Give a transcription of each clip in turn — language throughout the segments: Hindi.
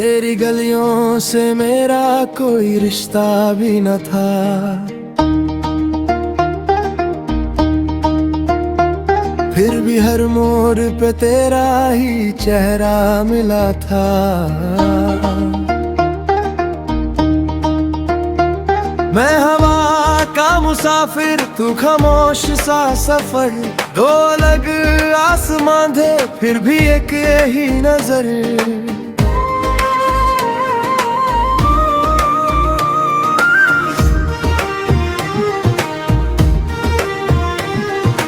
तेरी गलियों से मेरा कोई रिश्ता भी न था, फिर भी हर मोड़ पे तेरा ही चेहरा मिला था। मैं हवा का मुसाफिर, तू खामोश सा सफर, दो अलग आसमां थे फिर भी एक ही नजर।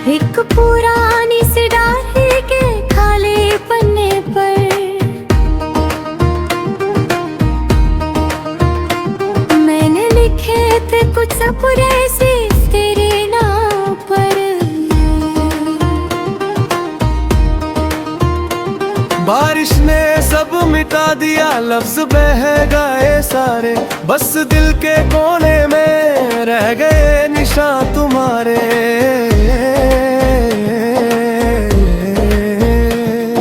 एक पुरानी सी डायरी के खाली पन्ने पर मैंने लिखे थे कुछ सपने से तेरे नाम पर। बारिश ने सब मिटा दिया, लफ्ज बह गए सारे, बस दिल के कोने में रह गए निशान तुम्हारे।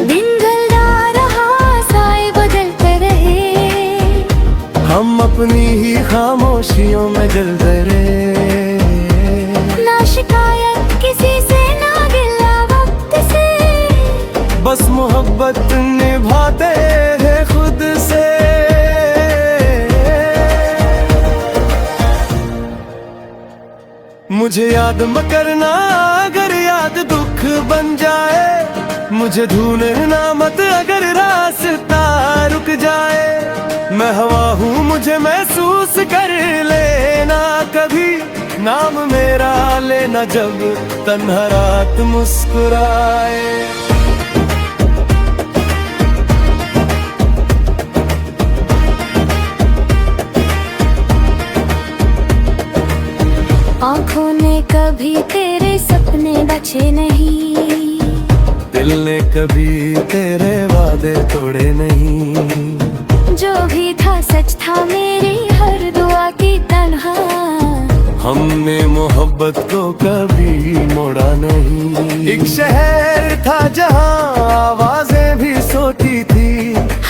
दिन ढलता रहा, साए बदलते रहे, हम अपनी ही खामोशियों में जलते रहे। ना शिकायत किसी से, ना गिला वक्त से, बस मोहब्बत निभाते हैं खुद से। मुझे याद मत करना अगर याद दुख बन जाए, मुझे ढूंढना मत अगर रास्ता रुक जाए। मैं हवा हूँ मुझे महसूस कर लेना कभी, नाम मेरा लेना जब तन्हा रात मुस्कुराए। आँखों ने कभी तेरे सपने बचे नहीं, दिल ने कभी तेरे वादे तोड़े नहीं। जो भी था सच था मेरी हर दुआ की तन्हा, हमने मोहब्बत को कभी मोड़ा नहीं। एक शहर था जहाँ आवाजें भी सोती थी,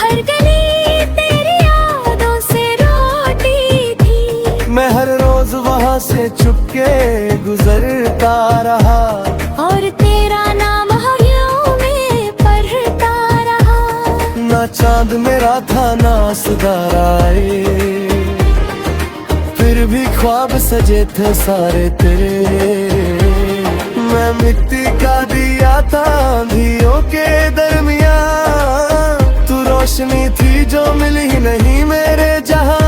हर गली तेरी यादों से रोटी थी। मैं हर रोज वहाँ से चुपके गुजरता रहा, और तेरा नाम हरियों में पढ़ता रहा। ना चांद मेरा था ना सितारा आए, फिर भी ख्वाब सजे थे सारे तेरे। मैं मिट्टी का दिया था आंधियों के दरमियान, तू रोशनी थी जो मिली नहीं मेरे जहां।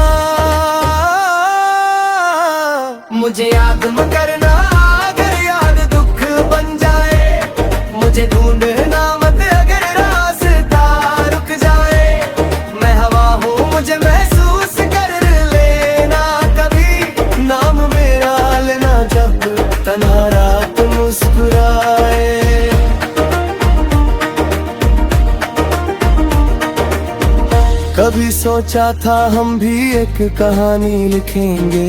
मुझे याद मत करना अगर याद दुख बन जाए, मुझे ढूंढना मत अगर रास्ता रुक जाए। मैं हवा हूँ मुझे महसूस कर लेना कभी, नाम मेरा लेना जब तन्हा रात मुस्कुराए। कभी सोचा था हम भी एक कहानी लिखेंगे,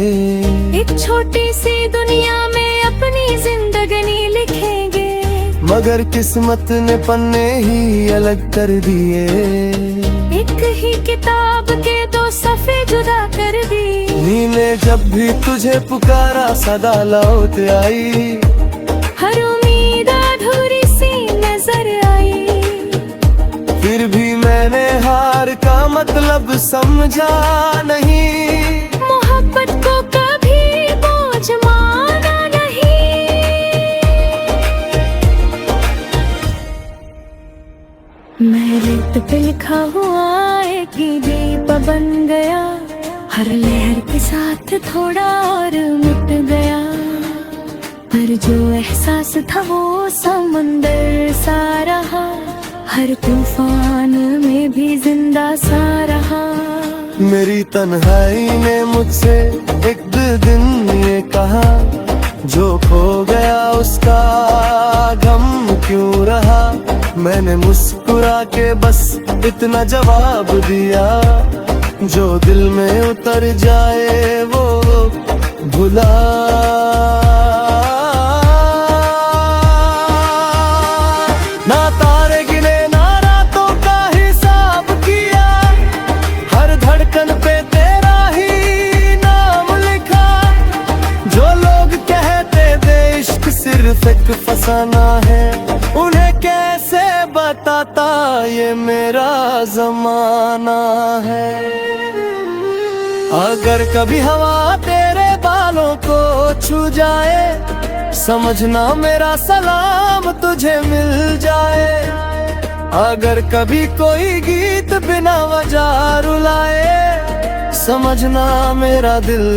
एक छोटी सी दुनिया में अपनी जिंदगानी लिखेंगे। मगर किस्मत ने पन्ने ही अलग कर दिए, एक ही किताब के दो सफ़े जुदा कर दी। नी ने जब भी तुझे पुकारा सदा लौट आई, हर उम्मीद अधूरी सी नजर आई। फिर भी मैंने हार का मतलब समझा नहीं, मोहब्बत को कभी बोझ माना नहीं। मैं रेत पे लिखा हुआ एक ही दीप बन गया, हर लहर के साथ थोड़ा और मिट गया। पर जो एहसास था वो समंदर सा रहा, हर तूफान में भी जिंदा सा रहा। मेरी तन्हाई ने मुझसे एक दिन ये कहा, जो खो गया उसका गम क्यों रहा। मैंने मुस्कुरा के बस इतना जवाब दिया, जो दिल में उतर जाए वो भुला। ना तारे गिने ना रातों का हिसाब किया, तक फसाना है। उन्हें कैसे बताता ये मेरा जमाना है। अगर कभी हवा तेरे बालों को छू जाए, समझना मेरा सलाम तुझे मिल जाए। अगर कभी कोई गीत बिना वजह रुलाए, समझना मेरा दिल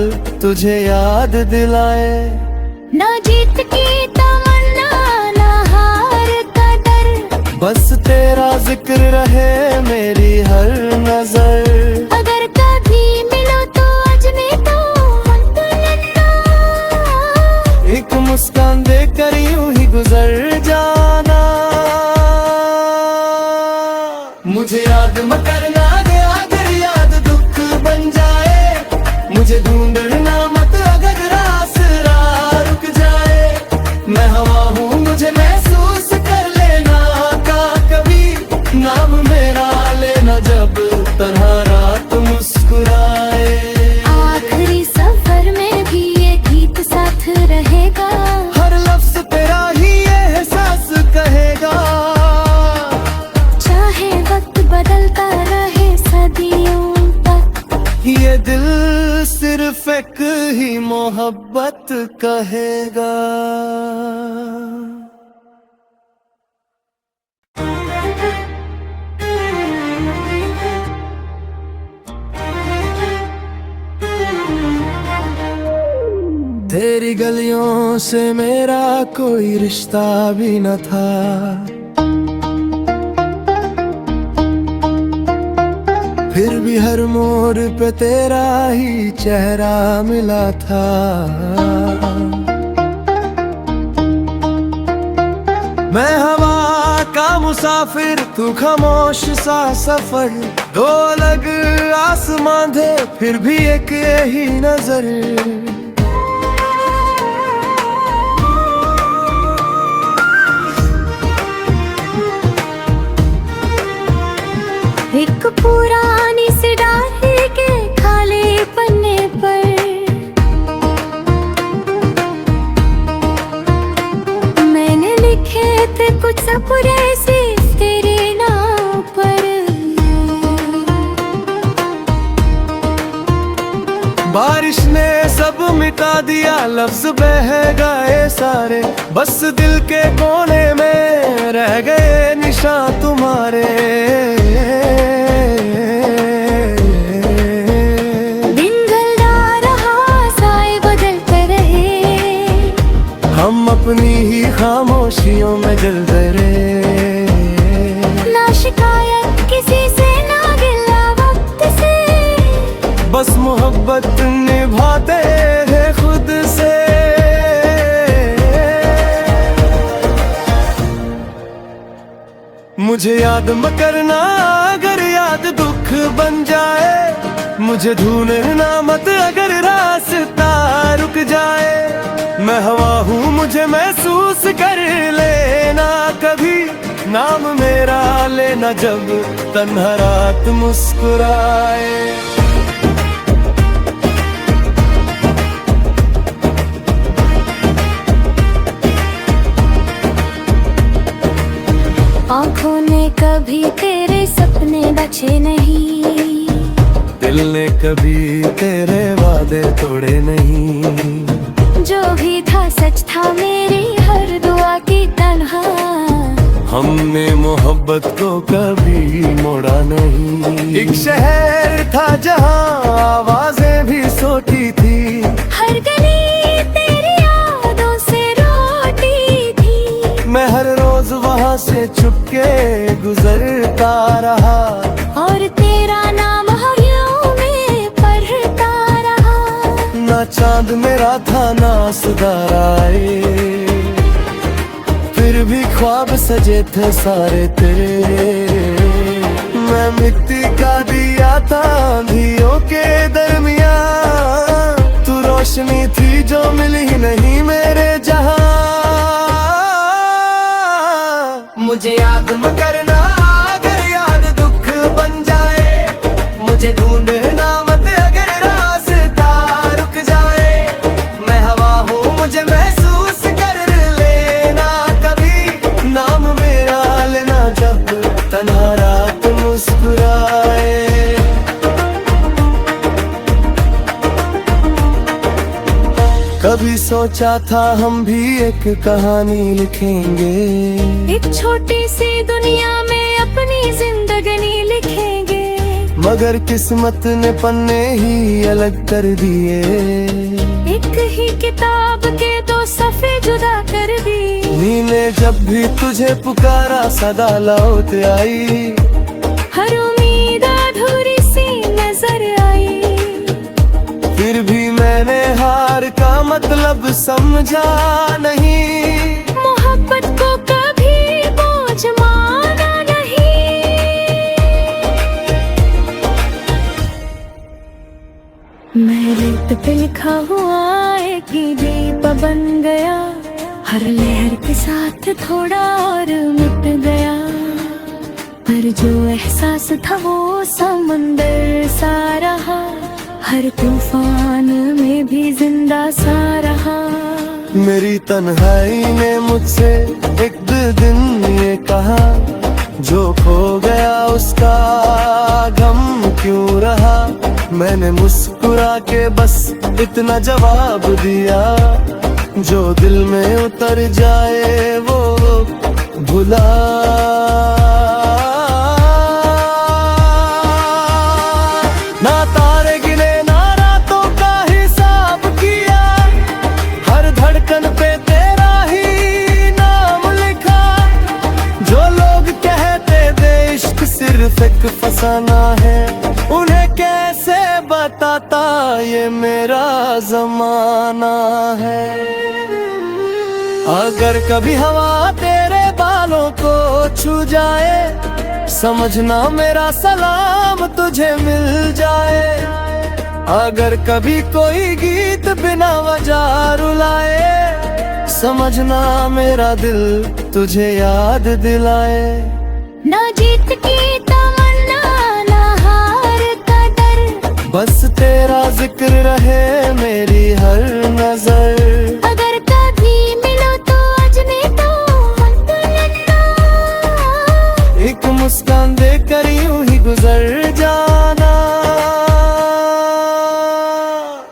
तुझे याद दिलाए। ना जीत की तमन्ना ना हार का डर, बस तेरा जिक्र रहे मेरी हर नजर। अगर कभी मिलो तो अजमे तो हम दुल्हनिया, एक मुस्कान देकर यूं ही गुजर जाना। मुझे याद मत करना अगर याद दुख बन जाए, मुझे ढूंढना मत अगर रास्ता रुक जाए। मैं हवा हूँ मुझे महसूस कर लेना का कभी, नाम मेरा लेना जब तन्हा रात मुस्कुराए। आखिरी सफर में भी ये गीत साथ रहेगा, हर लफ्ज तेरा ही एहसास कहेगा। चाहे वक्त बदलता रहे सदियों तक, ये दिल सिर्फ एक ही मोहब्बत कहेगा। तेरी गलियों से मेरा कोई रिश्ता भी न था, फिर भी हर मोड़ पे तेरा ही चेहरा मिला था। मैं हवा का मुसाफिर तू खामोश सा सफर, दो अलग आसमान थे फिर भी एक यही नजर। एक पुरानी सी डायरी के खाली पन्ने पर मैंने लिखे थे कुछ सपने से तेरे नाम पर। बारिश ने सब मिटा दिया, लफ्ज बह गए सारे, बस दिल के कोने में रह गए निशान तुम्हारे। दिन ढलता रहा साए बदलते रहे, हम अपनी ही खामोशियों में जलते रहे। ना शिकायत किसी से ना गिला वक्त से, बस मोहब्बत निभाते हैं खुद से। मुझे याद मत करना अगर याद दुख बन जाए, मुझे ढूंढना मत अगर रास्ता रुक जाए। मैं हवा हूँ मुझे महसूस कर लेना कभी, नाम मेरा लेना जब तन्हा रात मुस्कुराए। आँखों ने कभी तेरे सपने बचे नहीं, दिल ने कभी तेरे वादे तोड़े नहीं। जो भी था सच था मेरी हर दुआ की तन्हा, हमने मोहब्बत को कभी मोड़ा नहीं। एक शहर था जहाँ आवाजें भी सोती थी, हर गली तेरी यादों से रोटी थी। मैं हर रोज वहाँ से चुपके गुजरता रहा, और तेरा नाम हरियों में पढ़ता रहा। ना चांद मेरा था ना सितारे, फिर भी ख्वाब सजे थे सारे तेरे। मैं मिट्टी का दिया था आंधियों के दरमियान, तू रोशनी थी जो मिली नहीं मेरे जहां। मुझे याद मत करना अगर याद दुख बन जाए, मुझे ढूंढना मत अगर रास्ता रुक जाए। मैं हवा हूँ मुझे महसूस कर ले सोचा था हम भी एक कहानी लिखेंगे, एक छोटी सी दुनिया में अपनी जिंदगानी लिखेंगे। मगर किस्मत ने पन्ने ही अलग कर दिए, एक ही किताब के दो सफ़े जुदा कर दिए। नीने जब भी तुझे पुकारा सदा लौट आई, हर उम्मीद अधूरी सी नजर आई। फिर भी मैंने हार का मतलब समझा नहीं, मोहब्बत को कभी बोझ माना नहीं। मैं रेत पे लिखा हुआ एक ही दीप बन गया, हर लहर के साथ थोड़ा और मिट गया। पर जो एहसास था वो समंदर सा रहा, हर तूफान में भी जिंदा सा रहा। मेरी तन्हाई ने मुझसे एक दिन ये कहा, जो खो गया उसका गम क्यों रहा। मैंने मुस्कुरा के बस इतना जवाब दिया, जो दिल में उतर जाए वो भुला। ना तारे गिने ना रातों का हिसाब किया, हर धड़कन पे तेरा ही नाम लिखा। जो लोग कहते थे इश्क सिर्फ एक फसाना है, उन्हें कैसे बताता ये मेरा जमाना है। अगर कभी हवा तेरे बालों को छू जाए, समझना मेरा सलाम तुझे मिल जाए। अगर कभी कोई गीत बिना वजह रुलाए, समझना मेरा दिल तुझे याद दिलाए। ना जीत की तमन्ना ना हार का डर, बस तेरा जिक्र रहे मेरी हर नजर। अगर कभी मिलो तो अजने तो मत लेना, एक मुस्कान देकर यूं ही गुजर जाना।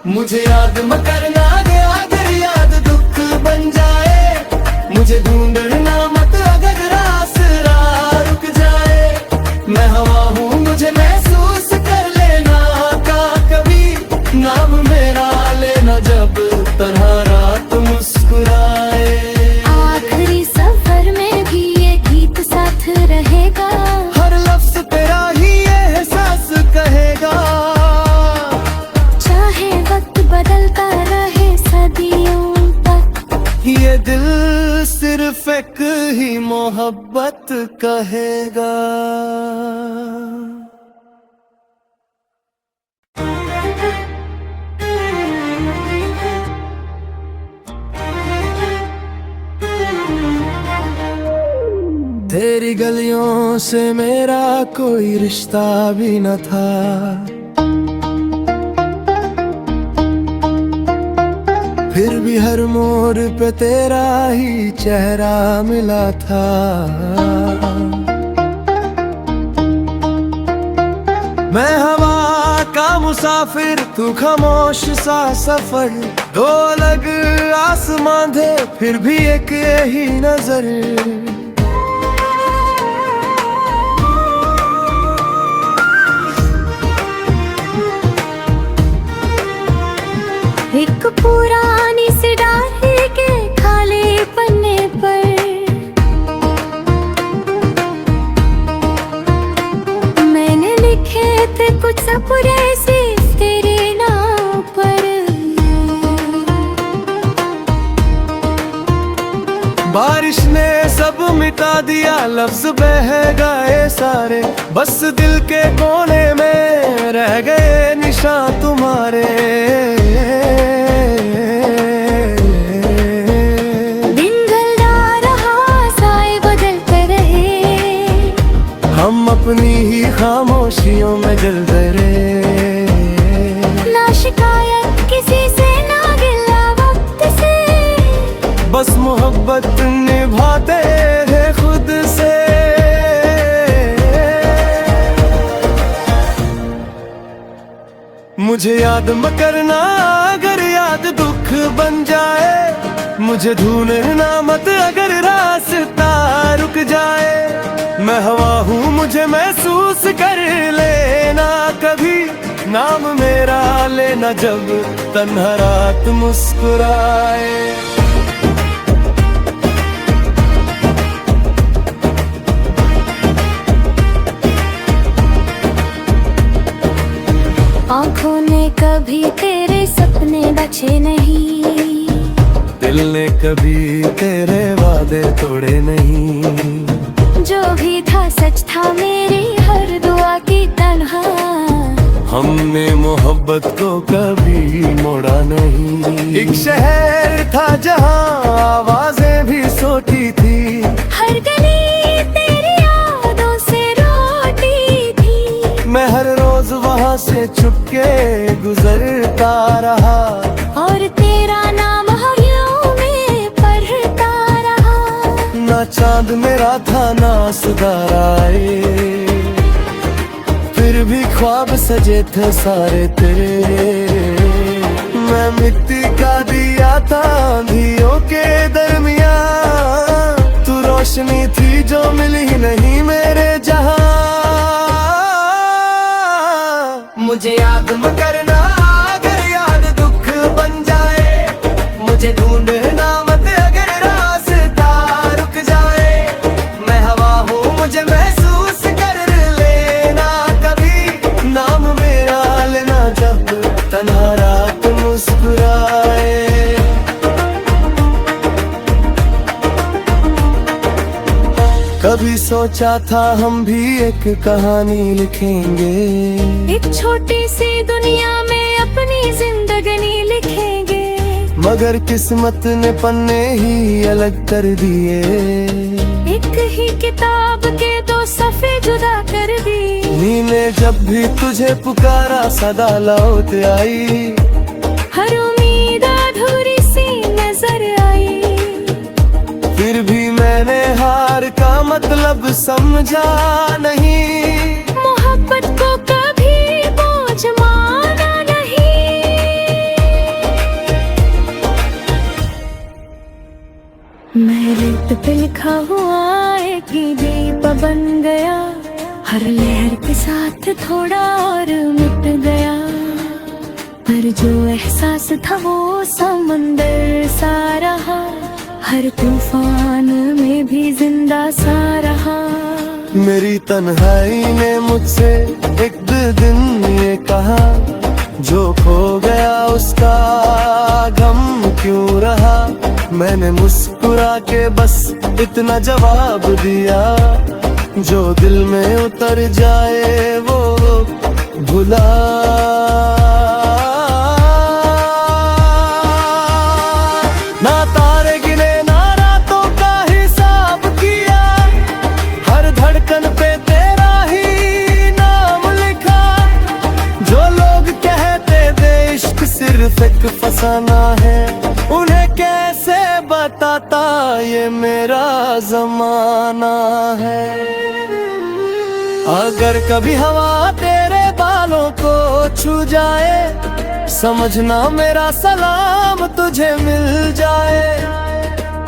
मुझे याद मत करना अगर याद दुख बन जाए, मुझे ढूंढना मत अगर रास्ता रुक जाए। मैं हवा हूँ मुझे महसूस कर लेना का कभी, नाम मेरा लेना जब तरह रात मुस्कुराए। आखिरी सफर में भी ये गीत साथ रहेगा, हर लफ्ज तेरा ही एहसास कहेगा। चाहे वक्त बदलता रहे सदियों तक, ये दिल सिर्फ एक ही मोहब्बत कहेगा। तेरी गलियों से मेरा कोई रिश्ता भी न था, फिर भी हर मोड़ पे तेरा ही चेहरा मिला था। मैं हवा का मुसाफिर तू खामोश सा सफर, दो अलग आसमान थे फिर भी एक यही नजर। एक पुरानी सी डायरी के खाली पन्ने पर मैंने लिखे थे कुछ सपने से तेरे नाम पर। बारिश ने सब मिटा दिया, लफ्ज बह गए सारे, बस दिल के कोने में रह गए निशान तुम्हारे। दिन ढलता रहा साए बदलते रहे, हम अपनी ही खामोशियों में जलते रहे। ना शिकायत किसी से ना गिला वक्त से, बस मोहब्बत निभाते हैं खुद से। मुझे याद मत करना अगर याद दुख बन जाए, मुझे ढूंढना मत अगर रास्ता रुक जाए। मैं हवा हूँ मुझे महसूस कर लेना कभी, नाम मेरा लेना जब तन्हा रात मुस्कुराए। आँखों ने कभी तेरे सपने बचे नहीं, दिल ने कभी तेरे वादे तोड़े नहीं। जो भी था सच था मेरी हर दुआ की तन्हा, हमने मोहब्बत को कभी मोड़ा नहीं। एक शहर था जहाँ आवाजें भी सोती थी, हर गली तेरी यादों से रोती थी। मैं हर रोज वहाँ से चुपके गुजरता रहा, और तेरा नाम हरियों में पढ़ता रहा। ना चांद मेरा था ना सितारे, फिर भी ख्वाब सजे थे सारे तेरे। मैं मिट्टी का दिया था आंधियों के दरमियान, तू रोशनी थी जो मिली नहीं मेरे जहां। मुझे याद मत करना अगर याद दुख बन जाए, मुझे ढूंढना मत अगर रास्ता रुक जाए। मैं हवा हूँ मुझे महसूस कर लेना कभी, नाम मेरा लेना जब तन्हा रात मुस्कुराए। कभी सोचा था हम भी एक कहानी लिखेंगे, एक छोटी सी दुनिया में अपनी जिंदगानी लिखेंगे। मगर किस्मत ने पन्ने ही अलग कर दिए, एक ही किताब के दो सफ़े जुदा कर दिए। नीने जब भी तुझे पुकारा सदा लौट आई, हर उम्मीद अधूरी सी नजर आई। फिर भी मैंने हार का मतलब समझा नहीं, मोहब्बत को कभी बोझ माना नहीं। मैं रेत पे लिखा हुआ एक ही दीप बन गया, हर लहर के साथ थोड़ा और मिट गया। पर जो एहसास था वो समंदर सा रहा, हर तूफान में भी जिंदा सा रहा। मेरी तन्हाई ने मुझसे एक दिन ये कहा, जो खो गया उसका गम क्यों रहा। मैंने मुस्कुरा के बस इतना जवाब दिया, जो दिल में उतर जाए वो भुला। ना तारे गिने ना रातों का हिसाब किया, हर धड़कन पे तेरा ही नाम लिखा। जो लोग कहते थे इश्क सिर्फ एक फसाना है, उन्हें कैसे बताता ये मेरा जमाना है। अगर कभी हवा तेरे बालों को छू जाए, समझना मेरा सलाम तुझे मिल जाए।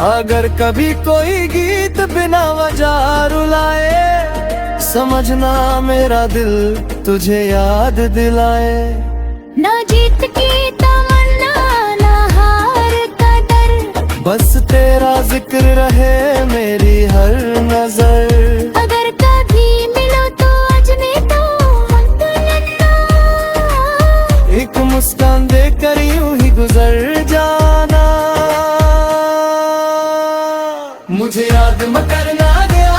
अगर कभी कोई गीत बिना वजह रुलाए, समझना मेरा दिल तुझे याद दिलाए। ना जीत की तमन्ना ना हार का डर, बस तेरा जिक्र रहे मेरी हर नजर। अगर कभी मिलो तो अजने तो मत लेना, एक मुस्कान देकर यूं ही गुजर जाना। मुझे याद मत करना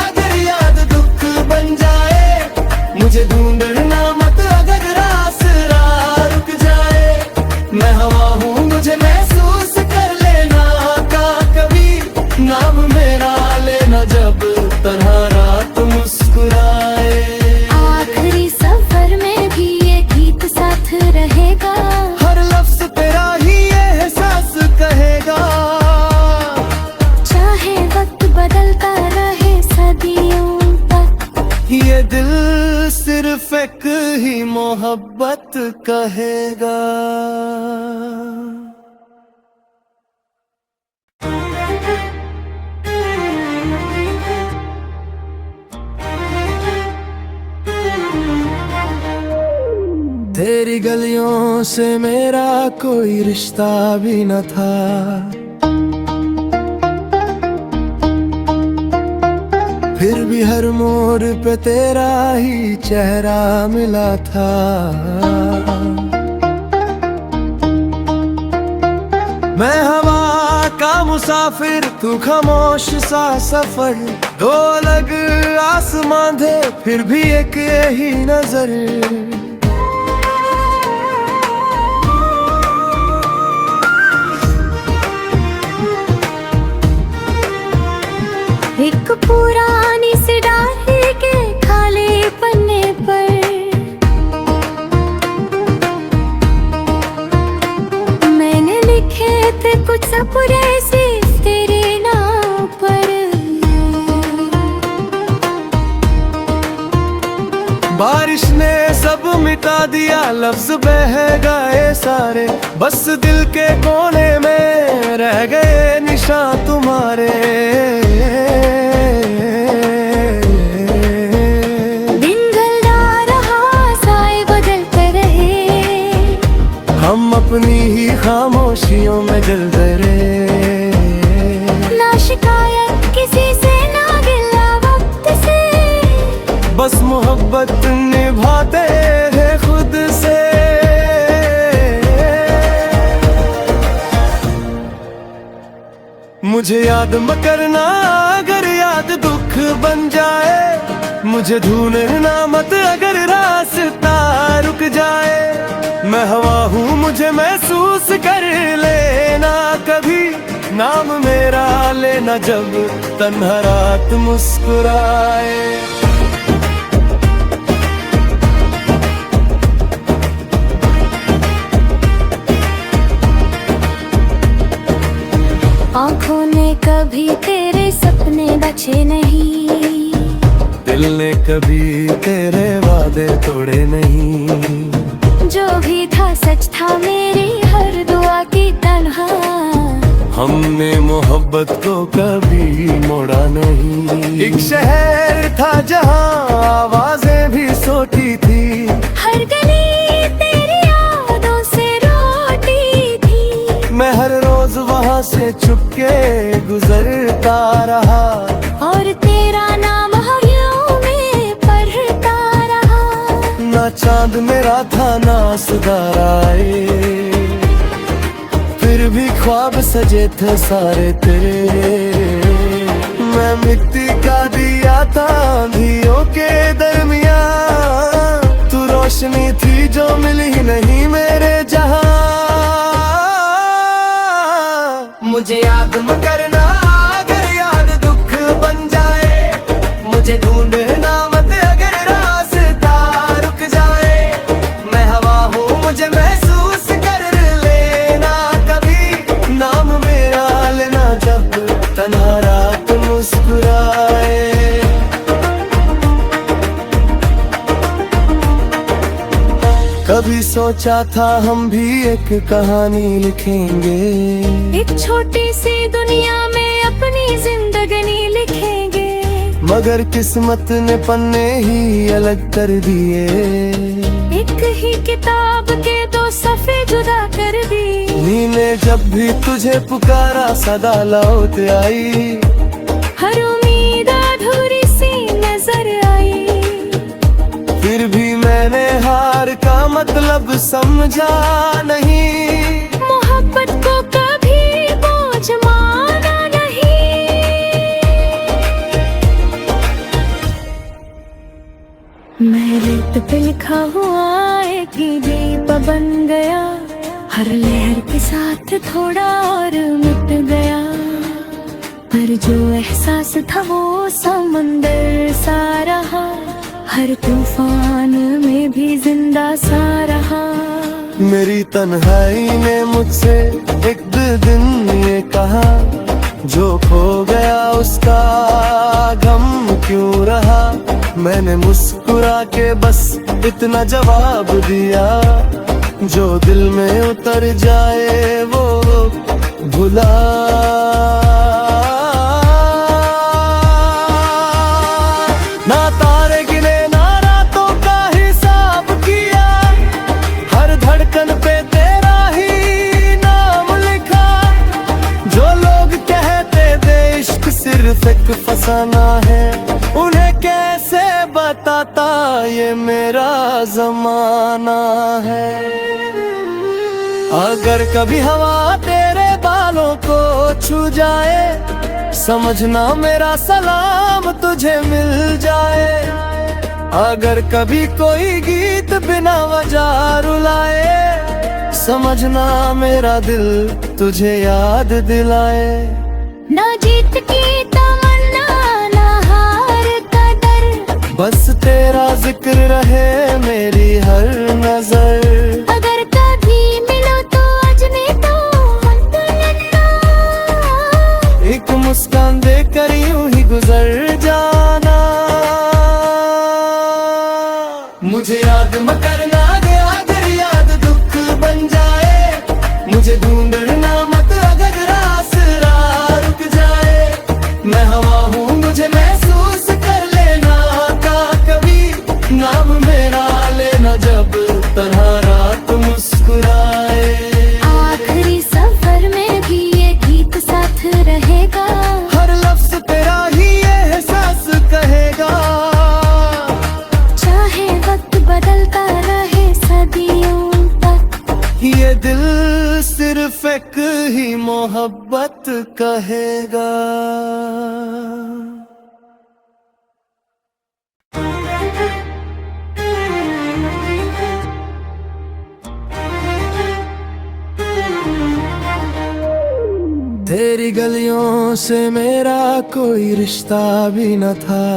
अगर याद दुख बन जाए, मुझे ढूंढना मत अगर रास्ता रुक जाए। मैं हवा हूँ मुझे महसूस कर लेना का कभी, नाम मेरा लेना जब तन्हा रात मुस्कुराए। आखिरी सफर में भी ये गीत साथ रहेगा, हर लफ्ज तेरा ही एहसास कहेगा। चाहे वक्त बदलता रहे सदियों तक, ये दिल सिर्फ एक ही मोहब्बत कहेगा। तेरी गलियों से मेरा कोई रिश्ता भी न था, फिर भी हर मोड़ पे तेरा ही चेहरा मिला था। मैं हवा का मुसाफिर, तू खामोश सा सफर, दो अलग आसमां थे फिर भी एक यही नजर। एक पुरानी सी डायरी के खाली पन्ने पर मैंने लिखे थे कुछ सपने से तेरे नाम पर। बारिश ने सब मिटा दिया, लफ्ज बह गए सारे, बस दिल के कोने में रह गए निशान तुम्हारे। दिन ढलता रहा, साए बदलते रहे, हम अपनी ही खामोशियों में जलते रहे। ना शिकायत किसी से, ना गिला वक्त से, बस मोहब्बत निभाते हैं खुद से। मुझे याद मत करना अगर याद दुख बन जाए, मुझे ढूंढना मत अगर रास्ता रुक जाए। मैं हवा हूँ मुझे महसूस कर लेना कभी, नाम मेरा लेना जब तन्हा रात मुस्कुराए। आँखों ने कभी तेरे सपने बचे नहीं, दिल ने कभी तेरे वादे तोड़े नहीं। जो भी था सच था मेरी हर दुआ की तन्हा, हमने मोहब्बत को कभी मोड़ा नहीं। एक शहर था जहाँ आवाजें भी सोती थी, हर गली तेरी यादों से रोटी थी। मैं हर रोज वहाँ से चुपके गुजरता रहा, और तेरा नाम हरियों में पढ़ता रहा। ना चांद मेरा था ना सितारे, फिर भी ख्वाब सजे थे सारे तेरे। मैं मिट्टी का दिया था आंधियों के दरमियान, तू रोशनी थी जो मिली ही नहीं मेरे जहां। मुझे याद मत करना अगर याद दुख बन जाए, मुझे ढूंढना मत अगर रास्ता रुक जाए। मैं हवा हूँ मुझे महसूस कर लेना कभी, नाम मेरा लेना जब तन्हा रात मुस्कुराए। कभी सोचा था हम भी एक कहानी लिखेंगे, एक छोटी सी दुनिया में अपनी जिंदगानी लिखेंगे। मगर किस्मत ने पन्ने ही अलग कर दिए, एक ही किताब के दो सफ़े जुदा कर दी। नीने जब भी तुझे पुकारा सदा लौट आई, हर उम्मीद अधूरी सी नजर आई। फिर भी मैंने हार का मतलब समझा नहीं, मोहब्बत को कभी बोझ माना नहीं। मैं रेत पे लिखा हुआ एक ही दीप बन गया, हर लहर के साथ थोड़ा और मिट गया। पर जो एहसास था वो समंदर सा रहा, हर तूफान में भी जिंदा सा रहा। मेरी तन्हाई ने मुझसे एक दिन ये कहा, जो खो गया उसका गम क्यों रहा। मैंने मुस्कुरा के बस इतना जवाब दिया, जो दिल में उतर जाए वो भुला। ना तारे गिने ना रातों का हिसाब किया, सिर्फ एक फसाना है। उन्हें कैसे बताता ये मेरा जमाना है। अगर कभी हवा तेरे बालों को छू जाए, समझना मेरा सलाम तुझे मिल जाए। अगर कभी कोई गीत बिना वजह रुलाए, समझना मेरा दिल तुझे याद दिलाए। ना जीत की तमन्ना ना हार का डर, बस तेरा जिक्र रहे मेरी हर नजर। अगर कभी मिलो तो अजमे तो मत लेना, एक मुस्कान देकर यूं ही गुजर जाना। मुझे याद मत करना अगर याद दुख बन जाए, मुझे ढूंढना मत अगर रास्ता रुक जाए। मैं हवा हूँ मुझे महसूस कर लेना का कभी, नाम मेरा लेना जब तन्हा रात मुस्कुराए। आखिरी सफर में भी ये गीत साथ रहेगा, हर लफ्ज तेरा ही एहसास कहेगा। चाहे वक्त बदलता रहे सदियों तक, ये दिल सिर्फ एक ही मोहब्बत कहेगा। तेरी गलियों से मेरा कोई रिश्ता भी न था,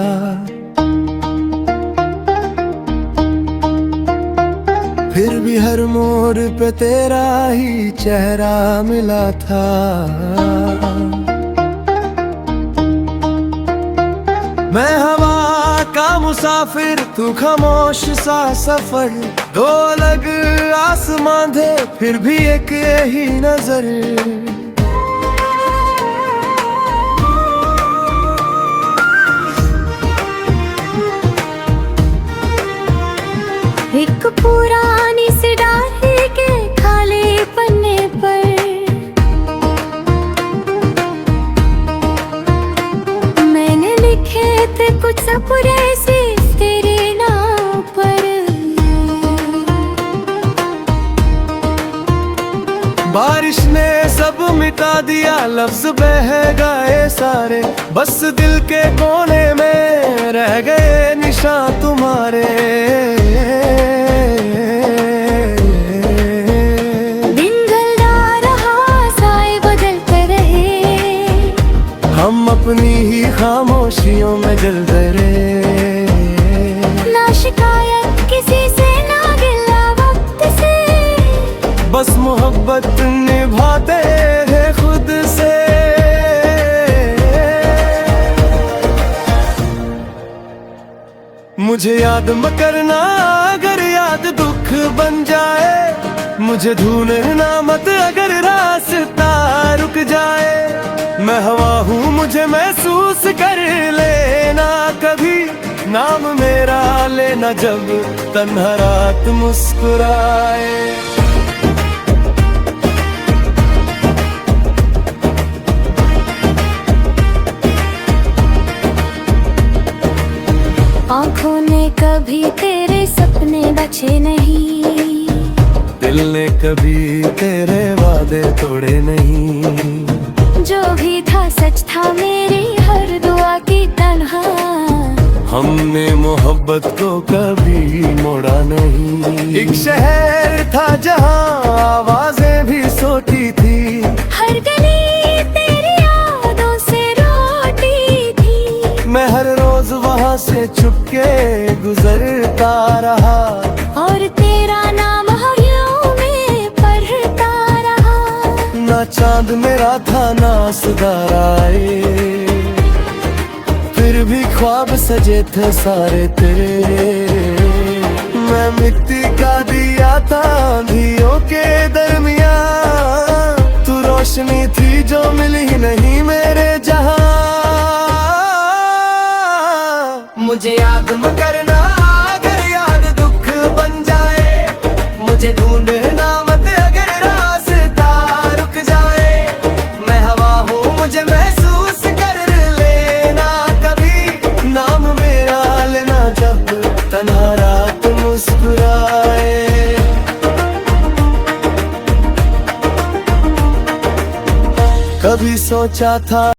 फिर भी हर मोड़ पे तेरा ही चेहरा मिला था। मैं हवा का मुसाफिर तू खामोश सा सफर, दो अलग आसमां थे फिर भी एक ही नजर। एक पुरानी सी डायरी के खाली पन्ने पर मैंने लिखे थे कुछ सपने से तेरे नाम पर। बारिश ने सब मिटा दिया, लफ्ज बह गए सारे, बस दिल के कोने में रह गए निशान तुम्हारे। दिन ढलता रहा साए बदलते रहे, हम अपनी ही खामोशियों में जलते रहे। ना शिकायत किसी से ना गिला वक्त से, बस मोहब्बत निभाते हैं खुद से। मुझे याद मत करना अगर याद दुख बन जाए, मुझे ढूंढना मत अगर रास्ता रुक जाए। मैं हवा हूँ मुझे महसूस कर लेना कभी, नाम मेरा लेना जब तन्हा रात मुस्कुराए। आँखों ने कभी तेरे सपने बचे नहीं, दिल ने कभी तेरे वादे तोड़े नहीं। जो भी था सच था मेरी हर दुआ की तन्हा, हमने मोहब्बत को कभी मोड़ा नहीं। एक शहर था जहाँ आवाजें भी सोती थी, हर गली तेरी यादों से रोटी थी। मैं हर रोज वहाँ से छुपके गुजरता रहा, और तेरा नाम हरियों में पढ़ता रहा। ना चांद मेरा था ना सिताराए, फिर भी ख्वाब सजे थे सारे तेरे। मैं मिट्टी का दिया था आंधियों के दरमियान, तू रोशनी थी जो मिली नहीं मेरे जहां। मुझे याद मत करना अगर याद दुख बन जाए, मुझे ढूंढना मत अगर रास्ता रुक जाए। मैं हवा हूँ मुझे महसूस कर ले सोचा था।